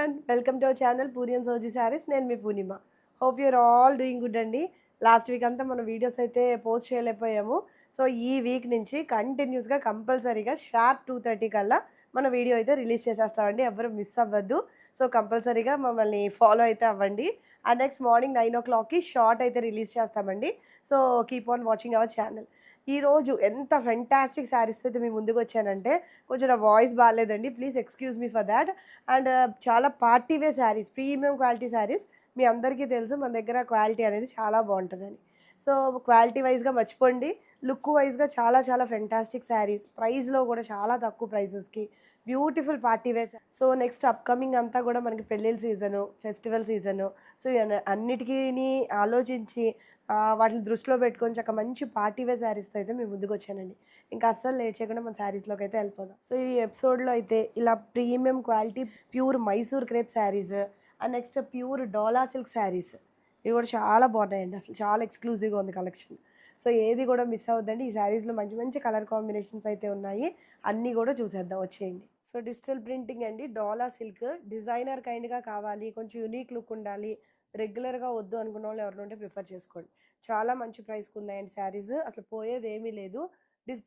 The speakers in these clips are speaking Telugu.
Everyone, welcome to our channel Puri and Soji saris. నేను మీ Purnima. Hope your all doing good అండి. లాస్ట్ వీక్ అంతా మనం వీడియోస్ అయితే పోస్ట్ చేయలేకపోయాము. సో ఈ వీక్ నుంచి కంటిన్యూస్గా కంపల్సరీగా షార్ప్ 2:30 కల్లా మన వీడియో అయితే రిలీజ్ చేసేస్తామండి. ఎవరు మిస్ అవ్వద్దు. సో కంపల్సరీగా మమ్మల్ని ఫాలో అయితే అవ్వండి. అండ్ నెక్స్ట్ మార్నింగ్ 9 o'clockకి షార్ట్ అయితే రిలీజ్ చేస్తామండి. So keep on watching our channel. ఈరోజు ఎంత ఫెంటాస్టిక్ శారీస్తో అయితే మీ ముందుకు వచ్చానంటే, కొంచెం నా వాయిస్ బాగాలేదండి, please excuse me for that. And చాలా party wear saris, premium quality saris. మీ అందరికీ తెలుసు మన దగ్గర క్వాలిటీ అనేది చాలా బాగుంటుందని. సో క్వాలిటీ వైజ్గా మర్చిపోండి, లుక్ వైజ్గా చాలా చాలా ఫెంటాస్టిక్ శారీస్, ప్రైస్లో కూడా చాలా తక్కువ ప్రైసెస్కి beautiful party wear. So next upcoming అంతా కూడా మనకి పెళ్ళిళ్ళ సీజను, ఫెస్టివల్ సీజను. సో అన్నిటికీ ఆలోచించి వాటిని దృష్టిలో పెట్టుకొని చక్కగా మంచి పార్టీ వేర్ శారీస్తో అయితే మేము ముందుకు వచ్చానండి. ఇంకా అస్సలు లేట్ చేయకుండా మన శారీస్లోకి అయితే వెళ్ళిపోదాం. సో ఈ ఎపిసోడ్లో అయితే ఇలా premium quality pure Mysore crepe saris, and next pure dola silk saris, ఇవి కూడా చాలా బాగున్నాయండి. అసలు చాలా ఎక్స్క్లూజివ్గా ఉంది కలెక్షన్. సో ఏది కూడా మిస్ అవ్వద్దండి. ఈ శారీస్లో మంచి మంచి కలర్ కాంబినేషన్స్ అయితే ఉన్నాయి. అన్నీ కూడా చూసేద్దాం, వచ్చేయండి. సో డిజిటల్ ప్రింటింగ్ అండి, డోలా సిల్క్. డిజైనర్ కైండ్గా కావాలి, కొంచెం యూనిక్ లుక్ ఉండాలి, రెగ్యులర్గా వద్దు అనుకున్న వాళ్ళు ఎవరు ఉంటే ప్రిఫర్ చేసుకోండి. చాలా మంచి ప్రైస్కి ఉన్నాయండి శారీస్, అసలు పోయేది ఏమీ లేదు.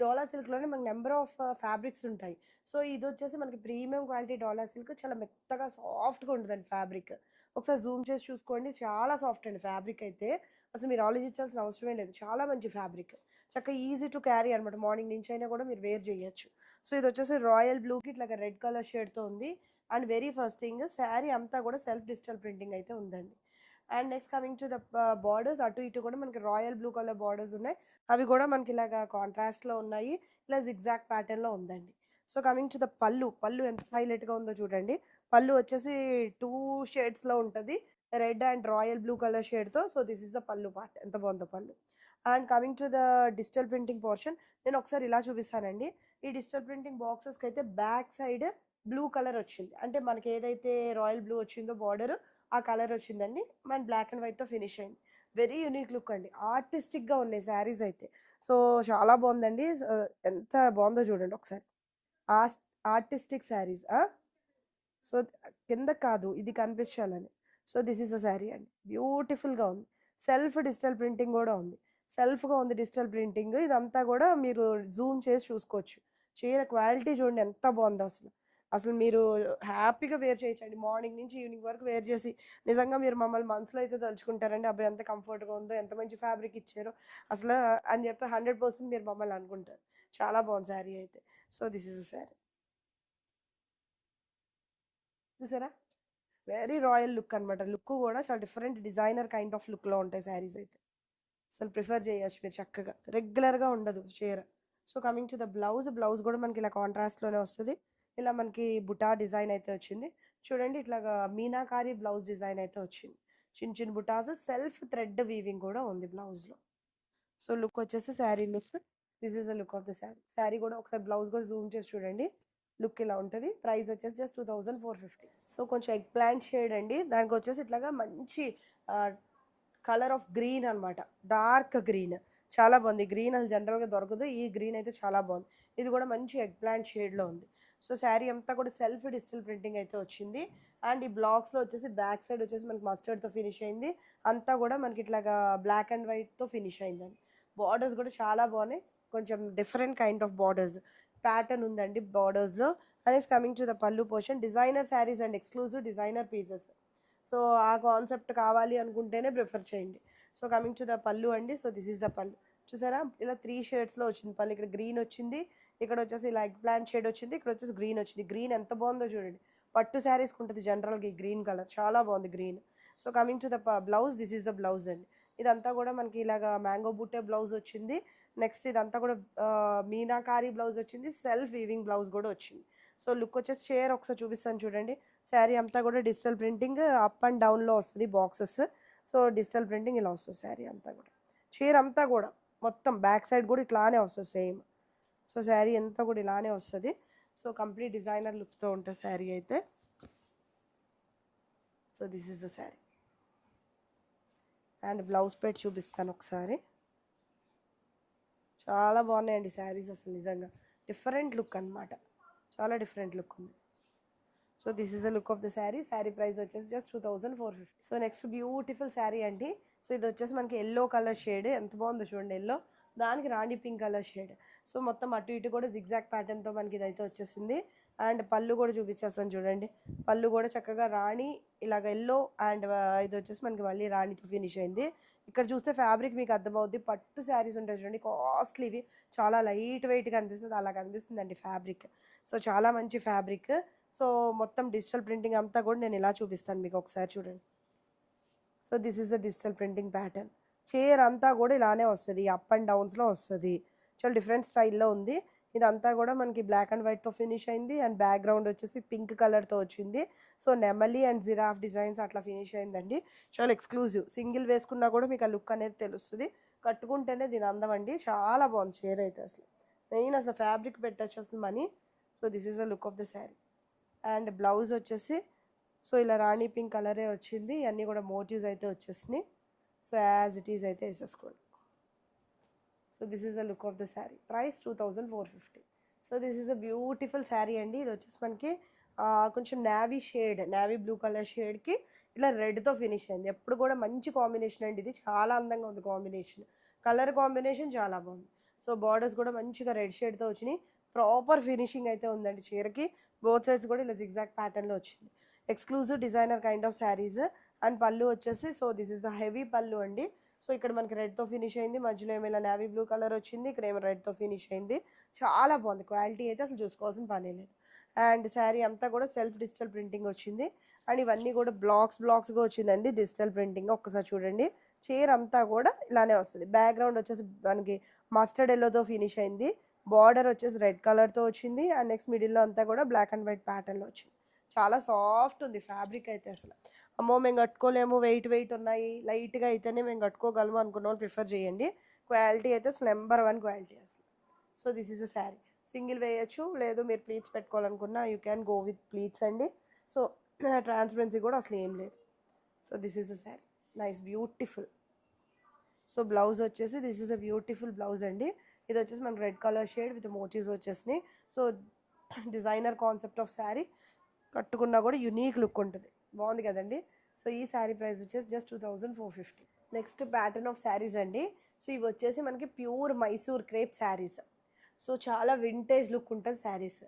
డోలా సిల్క్లోనే మనకి నెంబర్ ఆఫ్ ఫ్యాబ్రిక్స్ ఉంటాయి. సో ఇది వచ్చేసి మనకి ప్రీమియం క్వాలిటీ డోలా సిల్క్, చాలా మెత్తగా సాఫ్ట్గా ఉంటుందండి ఫ్యాబ్రిక్. ఒకసారి జూమ్ చేసి చూసుకోండి, చాలా సాఫ్ట్ అండి ఫ్యాబ్రిక్ అయితే. అసలు మీరు ఆలోచించాల్సిన అవసరమే లేదు, చాలా మంచి ఫ్యాబ్రిక్. చక్కగా ఈజీ టు క్యారీ అనమాట, మార్నింగ్ నుంచి అయినా కూడా మీరు వేర్ చేయొచ్చు. సో ఇది వచ్చేసి రాయల్ బ్లూకి ఇట్లా రెడ్ కలర్ షేడ్తో ఉంది. And very first thing, sari అంతా కూడా సెల్ఫ్ డిజిటల్ ప్రింటింగ్ అయితే ఉందండి. And next coming to the borders, అటు ఇటు కూడా మనకి రాయల్ బ్లూ కలర్ బార్డర్స్ ఉన్నాయి. అవి కూడా మనకి ఇలాగా కాంట్రాస్ట్లో ఉన్నాయి, ఇలా జిగ్జాగ్ ప్యాటర్న్లో ఉందండి. సో కమింగ్ టు ద పళ్ళు, పళ్ళు ఎంత హైలైట్గా ఉందో చూడండి. పళ్ళు వచ్చేసి 2 షేడ్స్లో ఉంటుంది, red and royal blue colour షేడ్తో. So this is the pallu part, ఎంత బాగుందో pallu. And coming to the digital printing portion, నేను ఒకసారి ఇలా చూపిస్తానండి. ఈ డిజిటల్ ప్రింటింగ్ బాక్సెస్కి అయితే బ్యాక్ సైడ్ బ్లూ కలర్ వచ్చింది, అంటే మనకి ఏదైతే రాయల్ బ్లూ వచ్చిందో బార్డర్, ఆ కలర్ వచ్చిందండి. మన బ్లాక్ అండ్ వైట్తో ఫినిష్ అయింది. వెరీ యూనిక్ లుక్ అండి, ఆర్టిస్టిక్గా ఉన్నాయి శారీస్ అయితే. సో చాలా బాగుందండి. ఎంత బాగుందో చూడండి ఒకసారి. ఆస్ ఆర్టిస్టిక్ శారీస్. సో కింద కాదు, ఇది కనిపించాలని. So this is a sari అండి, బ్యూటిఫుల్గా ఉంది. సెల్ఫ్ డిజిటల్ ప్రింటింగ్ కూడా ఉంది, సెల్ఫ్గా ఉంది డిజిటల్ ప్రింటింగ్. ఇదంతా కూడా మీరు జూమ్ చేసి చూసుకోవచ్చు. చీర క్వాలిటీ చూడండి ఎంత బాగుందో అసలు. అసలు మీరు హ్యాపీగా వేర్ చేయొచ్చండి, మార్నింగ్ నుంచి ఈవినింగ్ వరకు వేర్ చేసి నిజంగా మీరు మమ్మల్ని మనసులో అయితే తలుచుకుంటారండి. అబ్బాయి ఎంత కంఫర్ట్గా ఉందో, ఎంత మంచి ఫ్యాబ్రిక్ ఇచ్చారో అసలు అని చెప్పి 100% మీరు మమ్మల్ని అనుకుంటారు. చాలా బాగుంది శారీ అయితే. So this is a sari, చూసారా? వెరీ రాయల్ లుక్ అనమాట. లుక్ కూడా చాలా డిఫరెంట్ డిజైనర్ కైండ్ ఆఫ్ లుక్లో ఉంటాయి శారీస్ అయితే. అసలు ప్రిఫర్ చేయొచ్చు మీరు చక్కగా, రెగ్యులర్గా ఉండదు చీర. So coming to the blouse, blouse కూడా మనకి ఇలా కాంట్రాస్ట్లోనే వస్తుంది. ఇలా మనకి బుటా డిజైన్ అయితే వచ్చింది చూడండి. ఇట్లాగా మీనాకారి బ్లౌజ్ డిజైన్ అయితే వచ్చింది, చిన్న చిన్న బుటాస్, సెల్ఫ్ థ్రెడ్ వీవింగ్ కూడా ఉంది బ్లౌజ్లో. సో లుక్ వచ్చేసి sari look, this is the look of the sari. Sari కూడా ఒకసారి బ్లౌజ్ కూడా జూమ్ చేసి చూడండి, లుక్ ఇలా ఉంటుంది. ప్రైస్ వచ్చేసి జస్ట్ 2450. సో కొంచెం ఎగ్ ప్లాంట్ షేడ్ అండి, దానికి వచ్చేసి ఇట్లాగా మంచి కలర్ ఆఫ్ గ్రీన్ అనమాట, డార్క్ గ్రీన్. చాలా బాగుంది గ్రీన్, అసలు జనరల్గా దొరకదు, ఈ గ్రీన్ అయితే చాలా బాగుంది. ఇది కూడా మంచి ఎగ్ ప్లాంట్ షేడ్లో ఉంది. సో శారీ అంతా కూడా సెల్ఫ్ డిజిటల్ ప్రింటింగ్ అయితే వచ్చింది. అండ్ ఈ బ్లాక్స్లో వచ్చేసి బ్యాక్ సైడ్ వచ్చేసి మనకి మస్టర్డ్తో ఫినిష్ అయింది. అంతా కూడా మనకి ఇట్లాగా బ్లాక్ అండ్ వైట్తో ఫినిష్ అయిందండి. బార్డర్స్ కూడా చాలా బాగున్నాయి, కొంచెం different kind of borders pattern ఉందండి బార్డర్స్లో. అనేసి కమింగ్ టు ద పళ్ళు portion, designer saris and exclusive designer pieces. So ఆ కాన్సెప్ట్ కావాలి అనుకుంటేనే ప్రిఫర్ చేయండి. సో కమింగ్ టు ద పళ్ళు అండి. సో దిస్ ఈస్ ద పళ్ళు, చూసారా? ఇలా 3 షేడ్స్లో వచ్చింది పళ్ళు. ఇక్కడ గ్రీన్ వచ్చింది, ఇక్కడ వచ్చేసి ఇలా ఎగ్ ప్లాంట్ షేడ్ వచ్చింది, ఇక్కడ వచ్చేసి గ్రీన్ వచ్చింది. గ్రీన్ ఎంత బాగుందో చూడండి, పట్టు శారీస్కి ఉంటుంది జనరల్గా ఈ గ్రీన్ కలర్, చాలా బాగుంది green. So coming to the blouse, this is the blouse అండి. ఇదంతా కూడా మనకి ఇలాగా మ్యాంగో బుట్టే బ్లౌజ్ వచ్చింది. నెక్స్ట్ ఇదంతా కూడా మీనాకారి బ్లౌజ్ వచ్చింది, సెల్ఫ్ వీవింగ్ బ్లౌజ్ కూడా వచ్చింది. సో లుక్ వచ్చేసి చీర ఒకసారి చూపిస్తాను చూడండి. శారీ అంతా కూడా డిజిటల్ ప్రింటింగ్, అప్ అండ్ డౌన్లో వస్తుంది బాక్సెస్. సో డిజిటల్ ప్రింటింగ్ ఇలా వస్తుంది శారీ అంతా కూడా. చీర అంతా కూడా మొత్తం బ్యాక్ సైడ్ కూడా ఇట్లానే వస్తుంది సేమ్. సో శారీ అంతా కూడా ఇలానే వస్తుంది. సో కంప్లీట్ డిజైనర్ లుక్తో ఉంటుంది శారీ అయితే. So this is the sari. And blouse పెట్టి చూపిస్తాను ఒకసారి. చాలా బాగున్నాయండి శారీస్, అసలు నిజంగా డిఫరెంట్ లుక్ అనమాట, చాలా డిఫరెంట్ లుక్ ఉంది. So so this is the look of the sari. Sari price వచ్చేసి just 2450. So next beautiful sari అండి. సో ఇది వచ్చేసి మనకి ఎల్లో కలర్ షేడ్, ఎంత బాగుందో చూడండి. ఎల్లో దానికి రాణి పింక్ కలర్ షేడ్. సో మొత్తం అటు ఇటు కూడా జిగ్జాగ్ ప్యాటర్న్తో మనకి ఇదైతే వచ్చేసింది. అండ్ పళ్ళు కూడా చూపించేస్తాను చూడండి. పళ్ళు కూడా చక్కగా రాణి ఇలాగ ఎల్లో అండ్ ఇది వచ్చేసి మనకి మళ్ళీ రాణితో ఫినిష్ అయింది. ఇక్కడ చూస్తే ఫ్యాబ్రిక్ మీకు అర్థమవుద్ది. పట్టు శారీస్ ఉంటాయి చూడండి, కాస్ట్లీవి, చాలా లైట్ వెయిట్గా అనిపిస్తుంది. అలా కనిపిస్తుందండి ఫ్యాబ్రిక్. సో చాలా మంచి ఫ్యాబ్రిక్. సో మొత్తం డిజిటల్ ప్రింటింగ్ అంతా కూడా నేను ఇలా చూపిస్తాను మీకు, ఒకసారి చూడండి. So this is the digital printing pattern. Chair అంతా కూడా ఇలానే వస్తుంది, అప్ అండ్ డౌన్స్లో వస్తుంది. చాలా డిఫరెంట్ స్టైల్లో ఉంది. ఇదంతా కూడా మనకి బ్లాక్ అండ్ వైట్తో ఫినిష్ అయింది. అండ్ బ్యాక్గ్రౌండ్ వచ్చేసి పింక్ కలర్తో వచ్చింది. సో నెమలి అండ్ జిరాఫ్ డిజైన్స్ అట్లా ఫినిష్ అయిందండి. చాలా ఎక్స్క్లూజివ్. సింగిల్ వేసుకున్నా కూడా మీకు ఆ లుక్ అనేది తెలుస్తుంది. కట్టుకుంటేనే దీని అందం అండి. చాలా బాగుంది చైర్ అయితే. అసలు మెయిన్ అసలు ఫ్యాబ్రిక్ పెట్టచ్చు అసలు money. So this is the look of the sari. And blouse వచ్చేసి సో ఇలా రాణి పింక్ కలరే వచ్చింది. ఇవన్నీ కూడా మోటివ్స్ అయితే వచ్చేసినాయి. సో యాజ్ ఇట్ ఈజ్ అయితే వేసేసుకోండి. So this is the look of the sari. Price 2450. So this is a beautiful sari అండి. ఇది వచ్చేసి మనకి కొంచెం navy shade, navy blue colour షేడ్కి ఇలా రెడ్తో ఫినిష్ అయింది. ఎప్పుడు కూడా మంచి కాంబినేషన్ అండి ఇది. చాలా అందంగా ఉంది కాంబినేషన్. కలర్ కాంబినేషన్ చాలా బాగుంది. సో బార్డర్స్ కూడా మంచిగా రెడ్ షేడ్తో వచ్చినాయి. ప్రాపర్ ఫినిషింగ్ అయితే ఉందండి చీరకి. బోత్ సైడ్స్ కూడా ఇలా జిగ్జాగ్ ప్యాటర్న్లో వచ్చింది. Exclusive designer kind of saris. And పళ్ళు వచ్చేసి so this is the heavy పళ్ళు అండి. సో ఇక్కడ మనకి రెడ్తో ఫినిష్ అయింది. మధ్యలో ఏమో ఇలా నావీ బ్లూ కలర్ వచ్చింది. ఇక్కడ ఏమో రెడ్తో ఫినిష్ అయింది. చాలా బాగుంది. క్వాలిటీ అయితే అసలు చూసుకోవాల్సిన పని లేదు. అండ్ శారీ అంతా కూడా సెల్ఫ్ డిజిటల్ ప్రింటింగ్ వచ్చింది. అండ్ ఇవన్నీ కూడా బ్లాక్స్గా వచ్చిందండి డిజిటల్ ప్రింటింగ్. ఒక్కసారి చూడండి. చీర అంతా కూడా ఇలానే వస్తుంది. బ్యాక్గ్రౌండ్ వచ్చేసి మనకి మస్టర్డ్ ఎల్లోతో ఫినిష్ అయింది. బార్డర్ వచ్చేసి రెడ్ కలర్తో వచ్చింది. అండ్ నెక్స్ట్ మిడిల్లో అంతా కూడా బ్లాక్ అండ్ వైట్ ప్యాటర్న్లో వచ్చింది. చాలా సాఫ్ట్ ఉంది ఫ్యాబ్రిక్ అయితే. అసలు అమ్మో మేము కట్టుకోలేము, వెయిట్ ఉన్నాయి, లైట్గా అయితేనే మేము కట్టుకోగలము అనుకున్న వాళ్ళు ప్రిఫర్ చేయండి. క్వాలిటీ అయితే అసలు నెంబర్ 1 క్వాలిటీ అసలు. So this is a sari. Single వేయచ్చు, లేదు మీరు ప్లీట్స్ పెట్టుకోవాలనుకున్నా you can go with pleats అండి. సో ట్రాన్స్పరెన్సీ కూడా అసలు ఏం లేదు. So this is a sari. Nice beautiful. So blouse వచ్చేసి this is a beautiful blouse అండి. ఇది వచ్చేసి మనకి red colour shade with motifs వచ్చేసినాయి. So designer concept of sari. కట్టుకున్నా కూడా యునీక్ లుక్ ఉంటుంది. బాగుంది కదండి. సో ఈ శారీ ప్రైస్ వచ్చేసి just 2450. Next pattern of saris అండి. సో ఇవి వచ్చేసి మనకి pure Mysore crepe saris. So చాలా వింటేజ్ లుక్ ఉంటుంది శారీస్.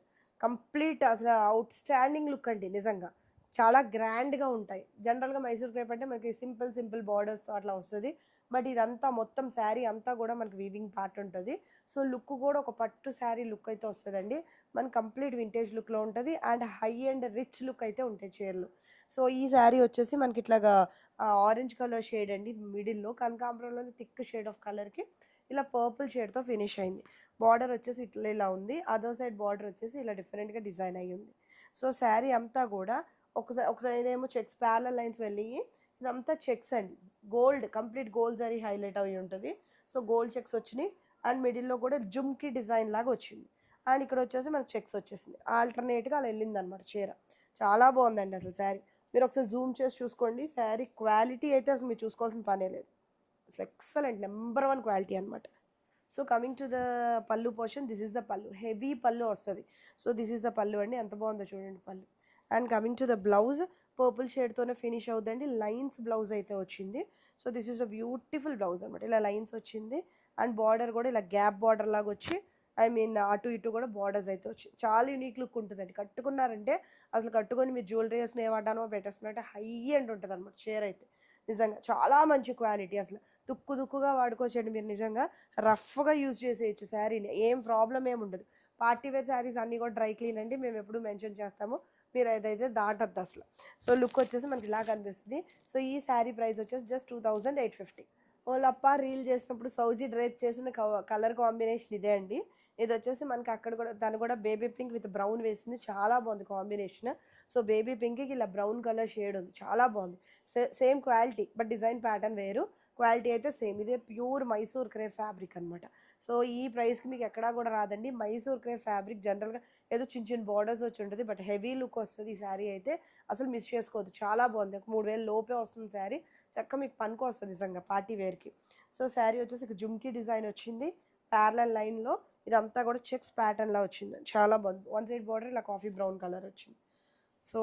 కంప్లీట్ అసలు అవుట్ స్టాండింగ్ లుక్ అండి నిజంగా. చాలా గ్రాండ్గా ఉంటాయి. జనరల్గా మైసూర్ క్రేప్ అంటే మనకి సింపుల్ బార్డర్స్తో అట్లా వస్తుంది. బట్ ఇదంతా మొత్తం శారీ అంతా కూడా మనకి వీవింగ్ పార్ట్ ఉంటుంది. సో లుక్ కూడా ఒక పట్టు శారీ లుక్ అయితే వస్తుందండి. మనకి కంప్లీట్ వింటేజ్ లుక్లో ఉంటుంది. And high and rich look అయితే ఉంటాయి చీరలు. సో ఈ శారీ వచ్చేసి మనకి ఇట్లాగా ఆరెంజ్ కలర్ షేడ్ అండి. మిడిల్లో కనకాంబరంలోని థిక్ షేడ్ ఆఫ్ కలర్కి ఇలా పర్పుల్ షేడ్తో ఫినిష్ అయింది. బార్డర్ వచ్చేసి ఇట్లా ఇలా ఉంది. అదర్ సైడ్ బార్డర్ వచ్చేసి ఇలా డిఫరెంట్గా డిజైన్ అయ్యి ఉంది. సో శారీ అంతా కూడా ఒకటేమో చెక్స్ ప్యారలల్ లైన్స్ వెళ్ళి ఇదంతా చెక్స్ అండి. Gold, complete gold zari highlight అయ్యి ఉంటుంది. సో గోల్డ్ చెక్స్ వచ్చినాయి. అండ్ మిడిల్లో కూడా జుమ్కి డిజైన్ లాగా వచ్చింది. అండ్ ఇక్కడ వచ్చేసి మనకు చెక్స్ వచ్చేసింది. ఆల్టర్నేట్గా అలా వెళ్ళింది అనమాట చీర. చాలా బాగుందండి అసలు శారీ. మీరు ఒకసారి జూమ్ చేసి చూసుకోండి. శారీ క్వాలిటీ అయితే అసలు మీరు చూసుకోవాల్సిన పనే లేదు. అసలు ఎక్సలెంట్ నెంబర్ 1 క్వాలిటీ అనమాట. సో కమింగ్ టు ద పళ్ళు portion, this is the pallu. Heavy పళ్ళు వస్తుంది. సో దిస్ ఈస్ ద పళ్ళు అండి. ఎంత బాగుందో చూడండి pallu. And coming to the blouse, purple షేడ్తోనే ఫినిష్ అవుతుందండి. లైన్స్ బ్లౌజ్ అయితే వచ్చింది. So this is a beautiful blouse అనమాట. ఇలా లైన్స్ వచ్చింది. అండ్ బార్డర్ కూడా ఇలా గ్యాప్ బార్డర్ లాగా వచ్చి అటు ఇటు కూడా బార్డర్స్ అయితే వచ్చింది. చాలా యూనిక్ లుక్ ఉంటుందండి. కట్టుకున్నారంటే అసలు కట్టుకొని మీరు జ్యువెలరీ వేసుకుని ఏమంటానో పెట్టేసుకున్నట్టే హై అండ్ ఉంటుంది అనమాట చీర అయితే. నిజంగా చాలా మంచి క్వాలిటీ. అసలు తుక్కుగా వాడుకోవచ్చండి మీరు. నిజంగా రఫ్గా యూజ్ చేసేయచ్చు శారీని. ఏం ప్రాబ్లం ఏమి ఉండదు. పార్టీ వేర్ శారీస్ అన్నీ కూడా డ్రై క్లీన్ అండి. మేము ఎప్పుడు మెన్షన్ చేస్తాము, మీరు ఏదైతే దాటద్దు అసలు. సో లుక్ వచ్చేసి మనకి ఇలా కనిపిస్తుంది. సో ఈ శారీ ప్రైస్ వచ్చేసి జస్ట్ 2850. ఓలప్ప రీల్ చేసినప్పుడు సౌజీ డ్రైప్ చేసిన కలర్ కాంబినేషన్ ఇదే అండి. ఇది వచ్చేసి మనకి అక్కడ కూడా తను కూడా బేబీ పింక్ విత్ బ్రౌన్ వేసింది. చాలా బాగుంది కాంబినేషన్. సో బేబీ పింక్కి ఇలా బ్రౌన్ కలర్ షేడ్ ఉంది. చాలా బాగుంది. Same quality but design pattern వేరు. క్వాలిటీ అయితే సేమ్. ఇదే ప్యూర్ మైసూర్ క్రేప్ ఫ్యాబ్రిక్ అనమాట. సో ఈ ప్రైస్కి మీకు ఎక్కడా కూడా రాదండి. మైసూర్ క్రేప్ ఫ్యాబ్రిక్ జనరల్గా ఏదో చిన్న బార్డర్స్ వచ్చి ఉంటుంది, బట్ హెవీ లుక్ వస్తుంది. ఈ శారీ అయితే అసలు మిస్ చేసుకోవద్దు. చాలా బాగుంది. ఒక 3000 లోపే వస్తుంది శారీ. చక్కగా మీకు పనికి వస్తుంది నిజంగా పార్టీ వేర్కి. సో శారీ వచ్చేసి జుమ్కీ డిజైన్ వచ్చింది. ప్యారలల్ లైన్లో ఇదంతా కూడా చెక్స్ ప్యాటర్న్లా వచ్చింది. చాలా బాగుంది. వన్ సైడ్ బార్డర్ ఇలా కాఫీ బ్రౌన్ కలర్ వచ్చింది. సో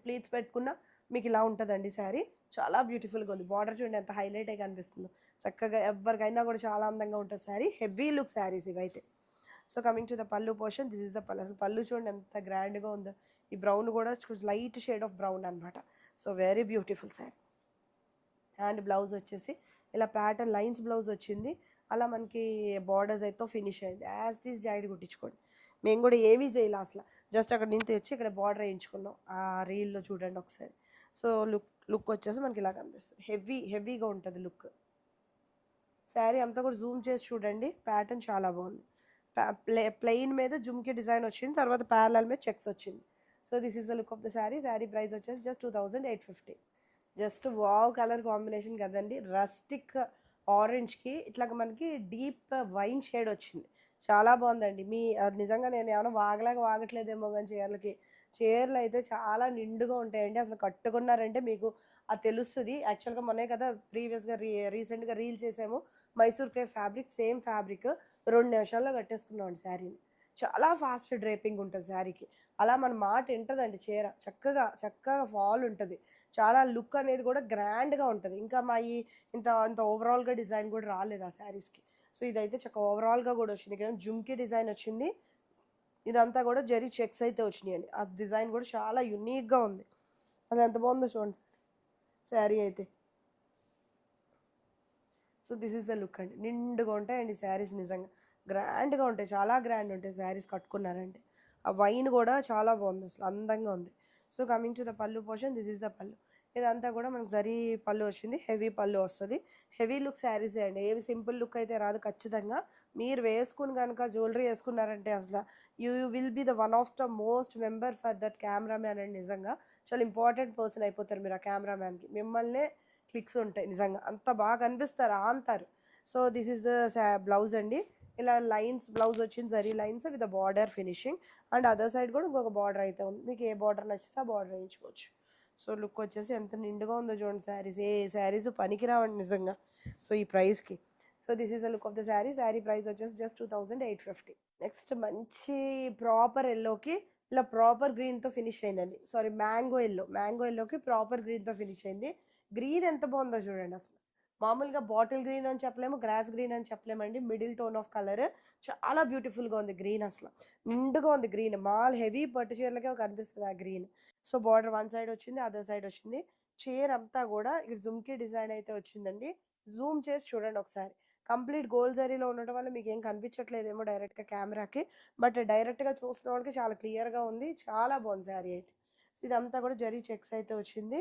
ప్లీట్స్ పెట్టుకున్న మీకు ఇలా ఉంటుందండి శారీ. చాలా బ్యూటిఫుల్గా ఉంది. బార్డర్ చూడండి ఎంత హైలైట్ అయి కనిపిస్తుందో. చక్కగా ఎవరికైనా కూడా చాలా అందంగా ఉంటుంది శారీ. హెవీ లుక్ శారీస్ ఇవైతే. సో కమింగ్ టు ద పళ్ళు పోర్షన్, దిస్ ఇస్ ద పళ్ళు. అసలు పళ్ళు చూడండి ఎంత గ్రాండ్గా ఉందో. ఈ బ్రౌన్ కూడా లైట్ షేడ్ ఆఫ్ బ్రౌన్ అనమాట. So very beautiful sari. And blouse వచ్చేసి ఇలా ప్యాటర్న్ లైన్స్ బ్లౌజ్ వచ్చింది. అలా మనకి బార్డర్స్ అయితే ఫినిష్ అయింది. యాజ్ ఇట్ ఈస్ జాయిడ్ కుట్టించుకోండి. మేము కూడా ఏమీ చేయాలి అసలు. జస్ట్ అక్కడ నుంచి తెచ్చి ఇక్కడ బార్డర్ వేయించుకున్నాం. ఆ రీల్లో చూడండి ఒకసారి. సో లుక్ వచ్చేసి మనకి ఇలా కనిపిస్తుంది. హెవీగా ఉంటుంది లుక్. శారీ అంతా కూడా జూమ్ చేసి చూడండి. ప్యాటర్న్ చాలా బాగుంది. ప్లెయిన్ మీద జుమ్కి డిజైన్ వచ్చింది. తర్వాత ప్యారలల్ మీద చెక్స్ వచ్చింది. So this is the look of the sari. Sari price వచ్చేసి just 2850. Just wow colour combination కదండి. రస్టిక్ ఆరెంజ్కి ఇట్లాగ మనకి డీప్ వైన్ షేడ్ వచ్చింది. చాలా బాగుందండి. నిజంగా నేను ఏమైనా వాగలాగా వాగట్లేదేమో కానీ చీరలు అయితే చాలా నిండుగా ఉంటాయండి. అసలు కట్టుకున్నారంటే మీకు అది తెలుస్తుంది. యాక్చువల్గా మొన్నే కదా ప్రీవియస్గా రీసెంట్గా రీల్ చేసాము. Mysore crepe fabric, same fabric 2 నిమిషాల్లో కట్టేసుకున్నామండి శారీని. చాలా ఫాస్ట్ డ్రేపింగ్ ఉంటుంది శారీకి. అలా మన మాట వింటదండి చీర. చక్కగా ఫాల్ ఉంటుంది. చాలా లుక్ అనేది కూడా గ్రాండ్గా ఉంటుంది. ఇంకా ఇంత ఇంత ఓవరాల్గా డిజైన్ కూడా రాలేదు ఆ శారీస్కి. సో ఇదైతే చక్కగా ఓవరాల్గా కూడా వచ్చింది. ఇక్కడ జుమ్కి డిజైన్ వచ్చింది. ఇదంతా కూడా జరీ చెక్స్ అయితే వచ్చినాయండి. ఆ డిజైన్ కూడా చాలా యునిక్గా ఉంది. అది ఎంత బాగుందో చూడండి శారీ అయితే. So this is the look అండి. నిండుగా ఉంటాయండి శారీస్. నిజంగా గ్రాండ్గా ఉంటాయి. చాలా గ్రాండ్ ఉంటాయి శారీస్ కట్టుకున్నారంటే. ఆ వైన్ కూడా చాలా బాగుంది. అసలు అందంగా ఉంది. సో కమింగ్ టు ద పళ్ళు పోర్షన్, దిస్ ఈస్ ద పళ్ళు. ఇదంతా కూడా మనకు జరీ పళ్ళు వచ్చింది. హెవీ పళ్ళు వస్తుంది. హెవీ లుక్ శారీసే అండి. ఏవి సింపుల్ లుక్ అయితే రాదు. ఖచ్చితంగా మీరు వేసుకుని కనుక జ్యువెలరీ వేసుకున్నారంటే అసలు you will be the one of the most member for that cameraman అండి. నిజంగా చాలా ఇంపార్టెంట్ పర్సన్ అయిపోతారు మీరు ఆ కెమెరామ్యాన్కి. మిమ్మల్నే క్లిక్స్ ఉంటాయి. నిజంగా అంత బాగా కనిపిస్తారు అంటారు. So this is the blouse అండి. ఇలా లైన్స్ బ్లౌజ్ వచ్చింది. Zari lines with border finishing. And other side కూడా ఇంకొక బార్డర్ అయితే ఉంది. మీకు ఏ బార్డర్ నచ్చితే ఆ బార్డర్ వేయించుకోవచ్చు. సో లుక్ వచ్చేసి ఎంత నిండుగా ఉందో చూడండి శారీస్. ఏ శారీస్ పనికిరావండి నిజంగా సో ఈ ప్రైస్కి. So this is the look of the sari. Sari price వచ్చేసి జస్ట్ 2850. నెక్స్ట్ మంచి ప్రాపర్ ఎల్లోకి ఇలా ప్రాపర్ గ్రీన్తో ఫినిష్ అయిందండి. సారీ మ్యాంగో ఎల్లోకి ప్రాపర్ గ్రీన్తో ఫినిష్ అయింది. గ్రీన్ ఎంత బాగుందో చూడండి అసలు. మామూలుగా బాటిల్ గ్రీన్ అని చెప్పలేము, గ్రాస్ గ్రీన్ అని చెప్పలేమండి. మిడిల్ టోన్ ఆఫ్ కలర్ చాలా బ్యూటిఫుల్గా ఉంది. గ్రీన్ అసలు నిండుగా ఉంది. గ్రీన్ హెవీ పట్టు చీరలకే కనిపిస్తుంది ఆ green. So border one side వచ్చింది, అదర్ సైడ్ వచ్చింది. చీర అంతా కూడా ఇక్కడ జుమ్కీ డిజైన్ అయితే వచ్చిందండి. జూమ్ చేసి చూడండి ఒకసారి. కంప్లీట్ గోల్డ్ జరీలో ఉండటం వల్ల మీకు ఏం కనిపించట్లేదేమో డైరెక్ట్గా కెమెరాకి. బట్ డైరెక్ట్గా చూసిన వాళ్ళకి చాలా క్లియర్గా ఉంది. చాలా బాగుంది శారీ అయితే. సో ఇదంతా కూడా జరీ చెక్స్ అయితే వచ్చింది.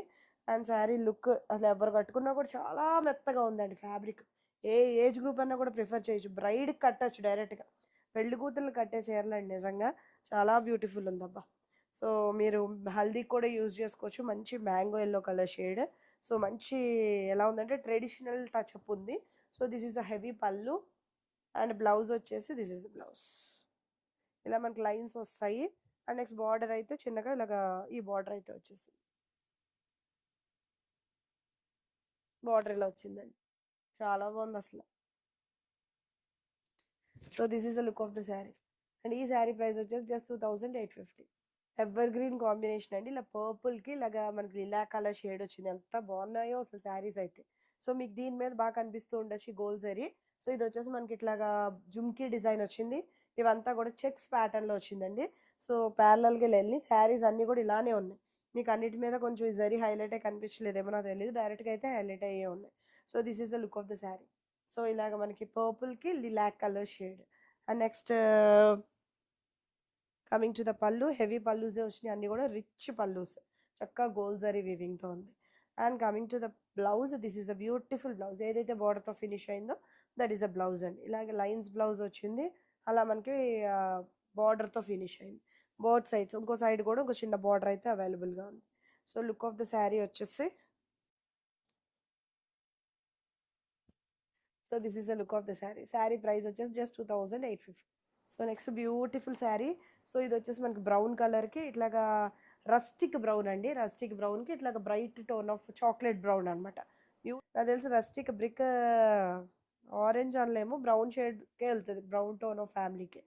అండ్ శారీ లుక్ అసలు ఎవరు కట్టుకున్నా కూడా చాలా మెత్తగా ఉందండి ఫ్యాబ్రిక్. ఏ ఏజ్ గ్రూప్ అన్నా కూడా ప్రిఫర్ చేయొచ్చు. బ్రైడ్కి కట్టచ్చు డైరెక్ట్గా. పెళ్లి కూతుర్లు కట్టే చీరలండి నిజంగా. చాలా బ్యూటిఫుల్ ఉందబ్బా. సో మీరు హల్దీకి కూడా యూజ్ చేసుకోవచ్చు. మంచి mango yellow colour shade. So మంచి ఎలా ఉందంటే ట్రెడిషనల్ టచ్ అప్ ఉంది. So this is a heavy పళ్ళు. అండ్ బ్లౌజ్ వచ్చేసి దిస్ ఈస్ బ్లౌజ్. ఇలా మనకి లైన్స్ వస్తాయి. అండ్ నెక్స్ట్ బార్డర్ అయితే చిన్నగా ఇలాగా ఈ బార్డర్ అయితే వచ్చేసింది. బార్డర్ ఇలా వచ్చిందండి. చాలా బాగుంది అసలు. So this is the look of the sari. And ఈ శారీ ప్రైస్ వచ్చేసి జస్ట్ 2850. ఎవర్ గ్రీన్ కాంబినేషన్ అండి. ఇలా పర్పుల్కి ఇలాగా మనకి లిలా కలర్ షేడ్ వచ్చింది. ఎంత బాగున్నాయో అసలు శారీస్ అయితే. సో మీకు దీని మీద బాగా కనిపిస్తూ ఉండొచ్చు గోల్డ్ జరీ. సో ఇది వచ్చేసి మనకి ఇట్లాగా జుమ్కీ డిజైన్ వచ్చింది. ఇవంతా కూడా చెక్స్ ప్యాటర్న్లో వచ్చిందండి. సో ప్యారలల్గా వెళ్ళి శారీస్ అన్నీ కూడా ఇలానే ఉన్నాయి. మీకు అన్నిటి మీద కొంచెం ఈ జరీ హైలైట్ అయ్యి కనిపించలేదేమో నాకు తెలియదు. డైరెక్ట్గా అయితే హైలైట్ అయ్యే ఉన్నాయి. So this is the look of the sari. సో ఇలాగ మనకి పర్పుల్కి lilac colour shade. And next coming to the pallu. Heavy పళ్ళుసే వచ్చినాయి. అన్నీ కూడా రిచ్ పళ్ళుస్. చక్కగా గోల్డ్ జరీ వీవింగ్తో ఉంది. And coming to the blouse, this is a beautiful blouse. ఏదైతే బార్డర్తో ఫినిష్ అయిందో దట్ ఈస్ అ బ్లౌజ్ అండి. ఇలాగే లైన్స్ బ్లౌజ్ వచ్చింది. అలా మనకి బార్డర్తో ఫినిష్ అయింది. Both sides. ఇంకో సైడ్ కూడా ఒక చిన్న బార్డర్ అయితే అవైలబుల్గా ఉంది. So look of the sari వచ్చేసి so this is the look of the sari. Sari price వచ్చేసి just 2850. So next beautiful sari. So ఇది వచ్చేసి మనకి బ్రౌన్ కలర్కి ఇట్లాగా రస్టిక్ బ్రౌన్ అండి. రస్టిక్ బ్రౌన్కి ఇట్లాగా bright tone of chocolate brown అనమాట. నాకు తెలిసి రస్టిక్ బ్రిక్ ఆరెంజ్ అనలేము, బ్రౌన్ షేడ్కే వెళ్తుంది, బ్రౌన్ టోన్ ఆఫ్ ఫ్యామిలీకి.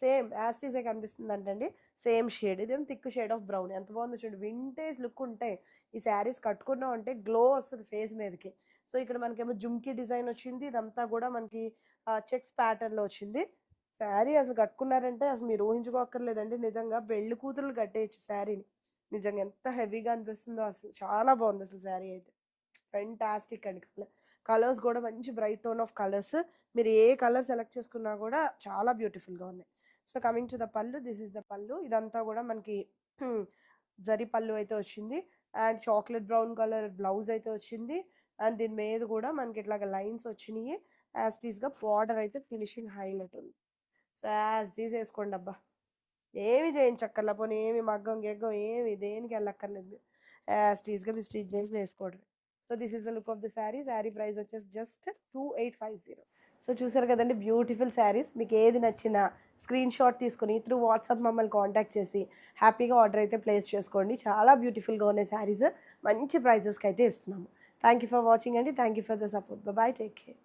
సేమ్ యాస్టీసే కనిపిస్తుంది అంటండి. సేమ్ షేడ్, ఇదేం థిక్ షేడ్ ఆఫ్ బ్రౌన్. ఎంత బాగుందో చూడు, వింటేజ్ లుక్ ఉంటాయి ఈ శారీస్. కట్టుకున్నాం అంటే గ్లో వస్తుంది ఫేస్ మీదకి. సో ఇక్కడ మనకేమో జుమ్కీ డిజైన్ వచ్చింది, ఇదంతా కూడా మనకి చెక్స్ ప్యాటర్న్లో వచ్చింది. శారీ అసలు కట్టుకున్నారంటే అసలు మీరు ఊహించుకోక్కర్లేదండి, నిజంగా పెళ్లి కూతురులు కట్టేయచ్చు శారీని. నిజంగా ఎంత హెవీగా అనిపిస్తుందో, అసలు చాలా బాగుంది అసలు శారీ అయితే. ఫెంటాస్టిక్ అండి. కలర్స్ కూడా మంచి బ్రైట్ టోన్ ఆఫ్ కలర్స్. మీరు ఏ కలర్ సెలెక్ట్ చేసుకున్నా కూడా చాలా బ్యూటిఫుల్గా ఉన్నాయి. సో కమింగ్ టు ద పళ్ళు, దిస్ ఇస్ ద పళ్ళు. ఇదంతా కూడా మనకి జరీ పళ్ళు అయితే వచ్చింది. And chocolate brown colour blouse అయితే వచ్చింది. అండ్ దీని మీద కూడా మనకి ఇట్లాగ లైన్స్ వచ్చినాయి. యాజ్ టీస్గా బార్డర్ అయితే ఫినిషింగ్ హైలైట్ ఉంది. సో యాజ్ టీస్ వేసుకోండి అబ్బా, ఏమి చేయించక్కర్లా, పోనీ ఏమి మగ్గం గెగ్గం ఏమి దేనికి వెళ్ళక్కర్లేదు. యాజ్ టీస్గా మీరు స్టిచ్ చేసి వేసుకోవడం. So this is the look of the sari. Sari price వచ్చేసి జస్ట్ 2850. సో చూసారు కదండి బ్యూటిఫుల్ శారీస్. మీకు ఏది నచ్చినా స్క్రీన్ షాట్ తీసుకుని త్రూ వాట్సాప్ మమ్మల్ని కాంటాక్ట్ చేసి హ్యాపీగా ఆర్డర్ అయితే ప్లేస్ చేసుకోండి. చాలా బ్యూటిఫుల్గా ఉన్నాయి శారీస్, మంచి ప్రైజెస్కి అయితే ఇస్తున్నాము. థ్యాంక్ యూ ఫర్ వాచింగ్ అండి, thank you for the support. Bye, take care.